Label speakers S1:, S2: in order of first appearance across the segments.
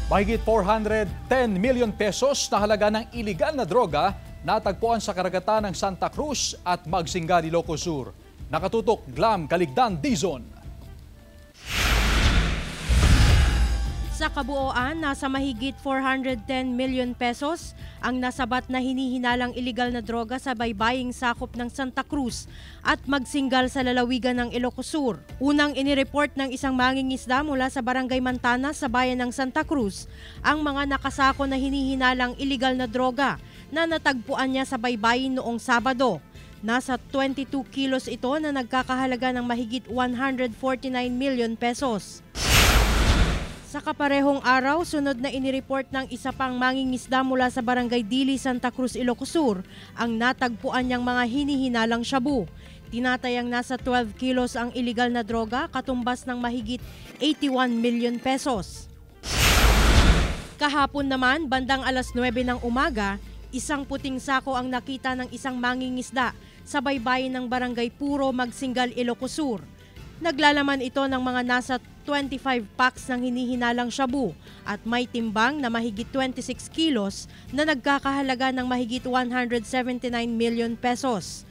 S1: Mahigit 410 million pesos na halaga ng iligal na droga natagpuan sa karagatan ng Santa Cruz at Magsingal, Ilocos Sur. Nakatutok Glam Caligdan, Dizon.
S2: Sa kabuoan, nasa mahigit 410 million pesos ang nasabat na hinihinalang iligal na droga sa baybaying sakop ng Santa Cruz at Magsingal sa lalawigan ng Ilocos Sur. Unang inireport ng isang mangingisda mula sa Barangay Mantana sa bayan ng Santa Cruz ang mga nakasako na hinihinalang iligal na droga na natagpuan niya sa baybayin noong Sabado. Nasa 22 kilos ito na nagkakahalaga ng mahigit 149 million pesos. Sa kaparehong araw, sunod na inireport ng isa pang mangingisda mula sa Barangay Dili, Santa Cruz, Ilocos Sur ang natagpuan niyang mga hinihinalang shabu. Tinatayang nasa 12 kilos ang iligal na droga, katumbas ng mahigit 81 million pesos. Kahapon naman, bandang alas 9 ng umaga, isang puting sako ang nakita ng isang mangingisda sa baybayin ng Barangay Puro, Magsingal, Ilocos Sur. Naglalaman ito ng mga nasa 25 packs ng hinihinalang shabu at may timbang na mahigit 26 kilos na nagkakahalaga ng mahigit 179 million pesos.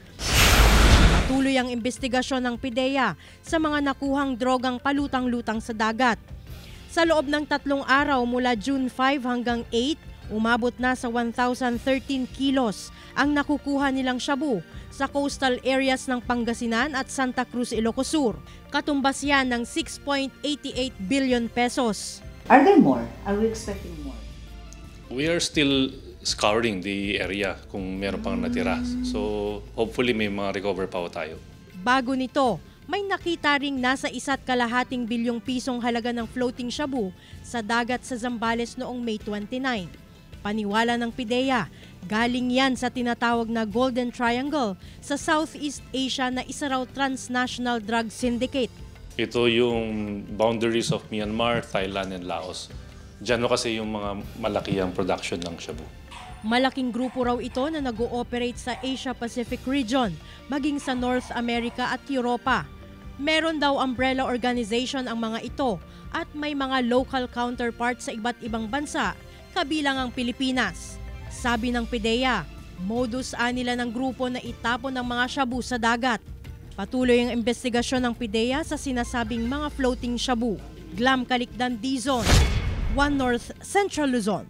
S2: Patuloy ang investigasyon ng PIDEA sa mga nakuhang drogang palutang-lutang sa dagat. Sa loob ng 3 araw mula June 5 hanggang 8, umabot na sa 1,013 kilos ang nakukuha nilang shabu sa coastal areas ng Pangasinan at Santa Cruz, Ilocos Sur. Katumbas yan ng 6.88 billion pesos.
S3: Are there more? Are we expecting more?
S4: We are still scouring the area kung meron pang natira. So hopefully may mga recover pa tayo.
S2: Bago nito, may nakita ring nasa 1.2 bilyong pisong halaga ng floating shabu sa dagat sa Zambales noong May 29. Paniwala ng PIDEA, galing yan sa tinatawag na Golden Triangle sa Southeast Asia na isa raw transnational drug syndicate.
S4: Ito yung boundaries of Myanmar, Thailand, and Laos. Diyan kasi yung mga malaki ang production ng shabu.
S2: Malaking grupo raw ito na nag-ooperate sa Asia-Pacific region, maging sa North America at Europa. Meron daw umbrella organization ang mga ito at may mga local counterparts sa iba't ibang bansa, kabilang ang Pilipinas. Sabi ng PIDEA, modus anila ng grupo na itapon ng mga shabu sa dagat. Patuloy ang investigasyon ng PIDEA sa sinasabing mga floating shabu. Glam Caligdan, Dizon, One North, Central Luzon.